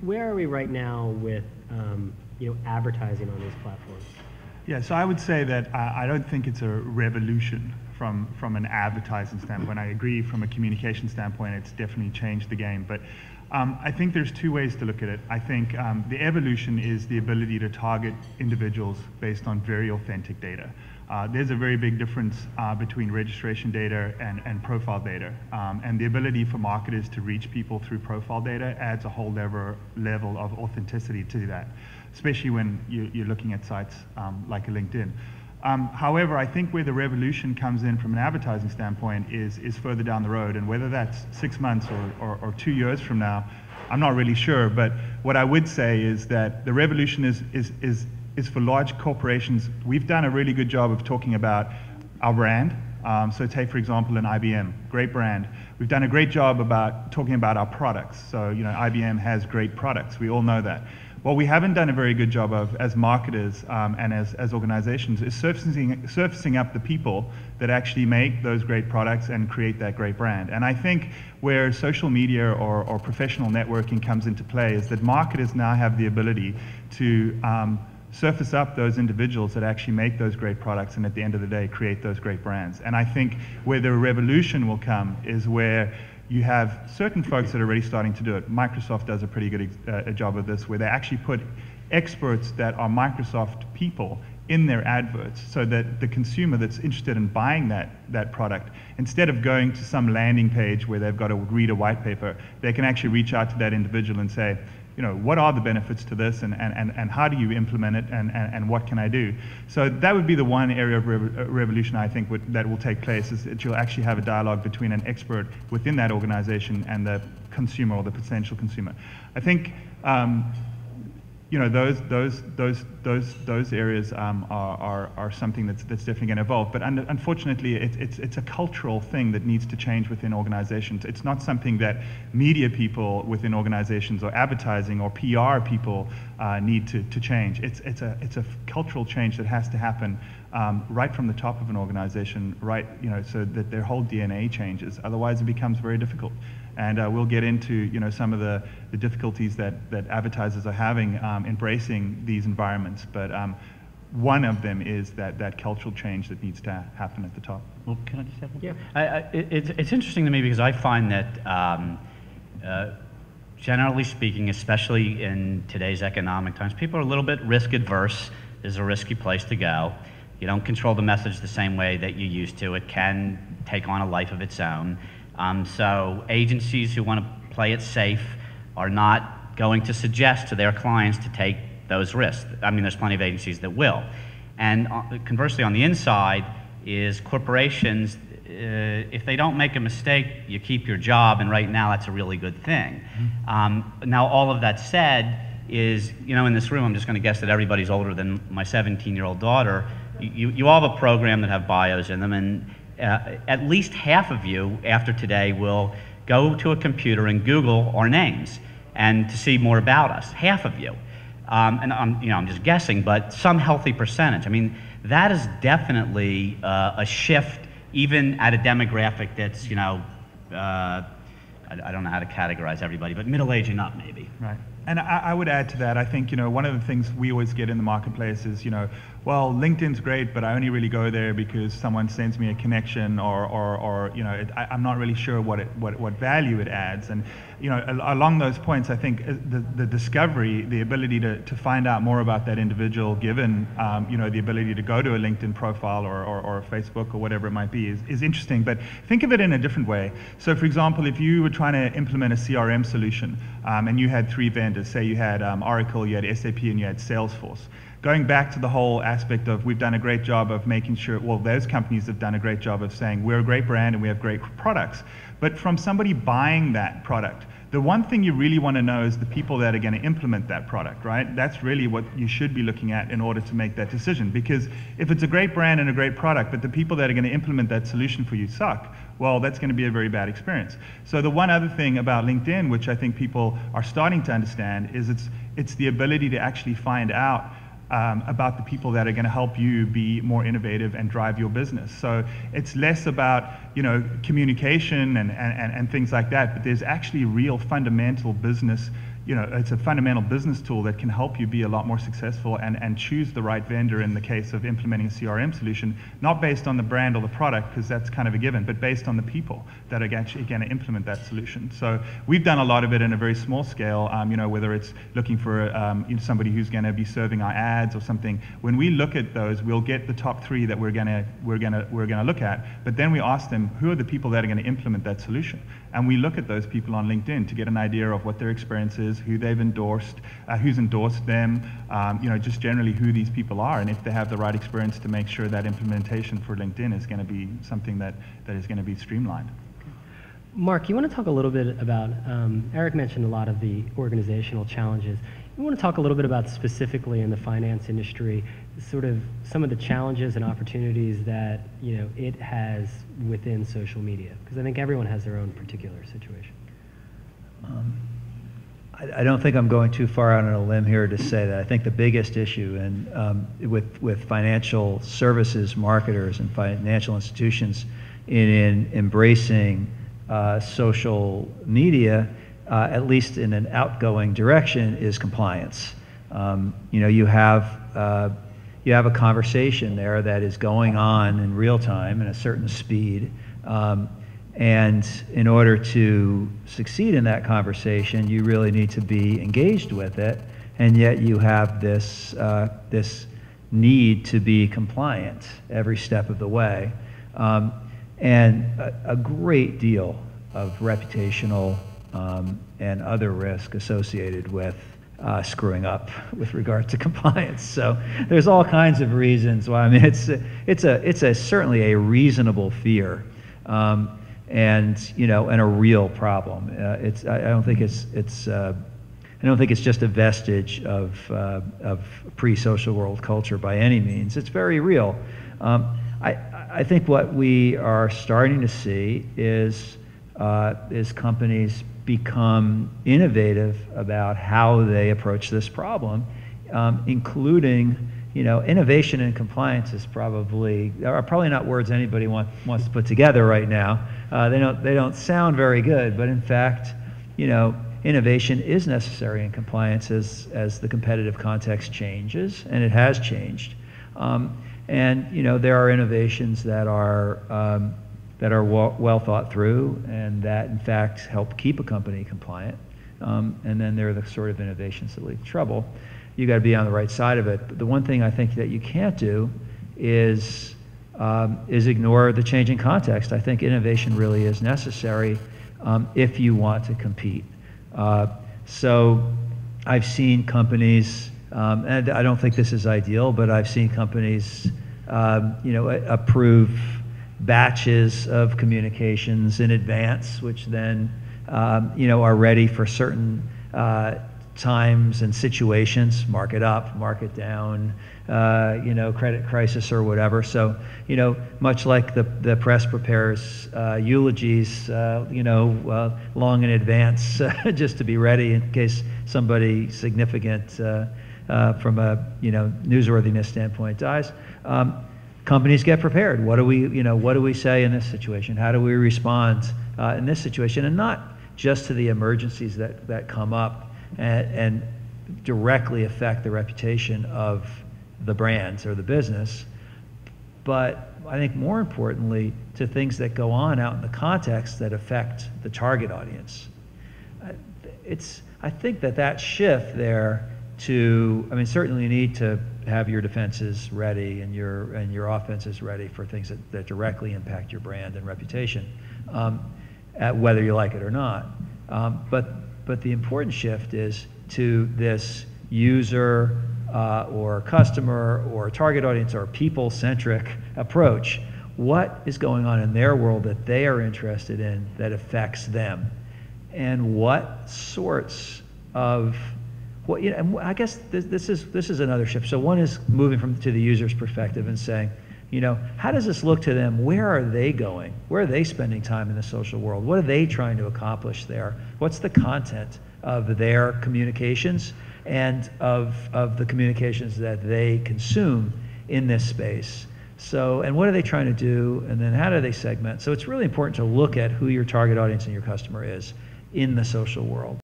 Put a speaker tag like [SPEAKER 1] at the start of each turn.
[SPEAKER 1] Where are we right now with advertising on these platforms?
[SPEAKER 2] Yeah, so I would say that I don't think it's a revolution from an advertising standpoint. I agree from a communication standpoint, it's definitely changed the game. But I think there's two ways to look at it. I think the evolution is the ability to target individuals based on very authentic data. There's a very big difference between registration data and profile data. And the ability for marketers to reach people through profile data adds a whole level of authenticity to that, especially when you're looking at sites like a LinkedIn. However, I think where the revolution comes in from an advertising standpoint is further down the road, and whether that's 6 months or 2 years from now, I'm not really sure. But what I would say is that the revolution is for large corporations. We've done a really good job of talking about our brand. So take, for example, an IBM, great brand. We've done a great job about talking about our products. So, IBM has great products. We all know that. What we haven't done a very good job of as marketers and as organizations is surfacing up the people that actually make those great products and create that great brand. And I think where social media or professional networking comes into play is that marketers now have the ability to surface up those individuals that actually make those great products and at the end of the day create those great brands. And I think where the revolution will come is where you have certain folks that are already starting to do it. Microsoft does a pretty good job of this, where they actually put experts that are Microsoft people in their adverts so that the consumer that's interested in buying that product, instead of going to some landing page where they've got to read a white paper, they can actually reach out to that individual and say, what are the benefits to this and how do you implement it and what can I do? So that would be the one area of revolution I think that will take place, is that you'll actually have a dialogue between an expert within that organization and the consumer or the potential consumer. I think those areas are something that's definitely going to evolve. But unfortunately, it's a cultural thing that needs to change within organizations. It's not something that media people within organizations or advertising or PR people need to change. It's a cultural change that has to happen right from the top of an organization, right? So that their whole DNA changes. Otherwise, it becomes very difficult. And we'll get into some of the difficulties that advertisers are having embracing these environments. But one of them is that cultural change that needs to happen at the top.
[SPEAKER 3] Well, can I just have one?
[SPEAKER 1] Yeah.
[SPEAKER 3] It's interesting to me because I find that generally speaking, especially in today's economic times, people are a little bit risk adverse. It's a risky place to go. You don't control the message the same way that you used to. It can take on a life of its own. So agencies who want to play it safe are not going to suggest to their clients to take those risks. I mean, there's plenty of agencies that will. And conversely, on the inside is corporations, if they don't make a mistake, you keep your job, and right now that's a really good thing. Mm-hmm. Now, all of that said is, in this room, I'm just going to guess that everybody's older than my 17-year-old daughter. You all have a program that have bios in them, and at least half of you after today will go to a computer and Google our names and to see more about us. Half of you, and I'm just guessing, but some healthy percentage. I mean, that is definitely a shift, even at a demographic that's I don't know how to categorize everybody, but middle age and up maybe.
[SPEAKER 2] Right. And I would add to that, I think, one of the things we always get in the marketplace is, well, LinkedIn's great, but I only really go there because someone sends me a connection or I'm not really sure what value it adds. And, along those points, I think the discovery, the ability to find out more about that individual, given, the ability to go to a LinkedIn profile or Facebook or whatever it might be is interesting. But think of it in a different way. So, for example, if you were trying to implement a CRM solution and you had 3 vendors, say you had Oracle, you had SAP, and you had Salesforce. Going back to the whole aspect of we've done a great job of making sure, well, those companies have done a great job of saying we're a great brand and we have great products. But from somebody buying that product, the one thing you really want to know is the people that are going to implement that product, right? That's really what you should be looking at in order to make that decision. Because if it's a great brand and a great product, but the people that are going to implement that solution for you suck, well, that's going to be a very bad experience. So the one other thing about LinkedIn, which I think people are starting to understand, is it's the ability to actually find out about the people that are going to help you be more innovative and drive your business. So it's less about communication and things like that, but there's actually real fundamental business it's a fundamental business tool that can help you be a lot more successful and choose the right vendor in the case of implementing a CRM solution, not based on the brand or the product, because that's kind of a given, but based on the people that are actually going to implement that solution. So we've done a lot of it in a very small scale, whether it's looking for somebody who's going to be serving our ads or something. When we look at those, we'll get the top 3 that we're going to look at, but then we ask them, who are the people that are going to implement that solution? And we look at those people on LinkedIn to get an idea of what their experience is, who they've endorsed, who's endorsed them, just generally who these people are, and if they have the right experience to make sure that implementation for LinkedIn is going to be something that is going to be streamlined.
[SPEAKER 1] Mark, you want to talk a little bit about, Eric mentioned a lot of the organizational challenges. You want to talk a little bit about specifically in the finance industry, sort of some of the challenges and opportunities that it has within social media, because I think everyone has their own particular situation.
[SPEAKER 4] I don't think I'm going too far out on a limb here to say that. I think the biggest issue with financial services marketers and financial institutions in embracing social media, at least in an outgoing direction, is compliance. You have a conversation there that is going on in real time at a certain speed. And in order to succeed in that conversation, you really need to be engaged with it, and yet you have this need to be compliant every step of the way, and a great deal of reputational and other risk associated with screwing up with regard to compliance. So there's all kinds of reasons why. I mean, it's certainly a reasonable fear. And a real problem. I don't think it's just a vestige of pre-social world culture by any means. It's very real. I think what we are starting to see is companies become innovative about how they approach this problem, including. Innovation and compliance are probably not words anybody wants to put together right now. They don't sound very good, but in fact, innovation is necessary in compliance as the competitive context changes, and it has changed. There are innovations that are well thought through, and that in fact help keep a company compliant. And then there are the sort of innovations that lead to trouble. You got to be on the right side of it. But the one thing I think that you can't do is ignore the changing context. I think innovation really is necessary if you want to compete. So I've seen companies, and I don't think this is ideal, but I've seen companies, approve batches of communications in advance, which then, are ready for certain times and situations, mark it up, mark it down, credit crisis or whatever. So, much like the press prepares eulogies, long in advance, just to be ready in case somebody significant from a newsworthiness standpoint dies. Companies get prepared. What do we say in this situation? How do we respond in this situation? And not just to the emergencies that come up and directly affect the reputation of the brands or the business, but I think more importantly to things that go on out in the context that affect the target audience. I think that shift there to, certainly you need to have your defenses ready and your offenses ready for things that directly impact your brand and reputation, whether you like it or not. But the important shift is to this user or customer or target audience or people-centric approach. What is going on in their world that they are interested in that affects them? And what sorts of and I guess this is another shift. So one is moving to the user's perspective and saying, how does this look to them? Where are they going? Where are they spending time in the social world? What are they trying to accomplish there? What's the content of their communications and of the communications that they consume in this space? So, and what are they trying to do? And then how do they segment? So it's really important to look at who your target audience and your customer is in the social world.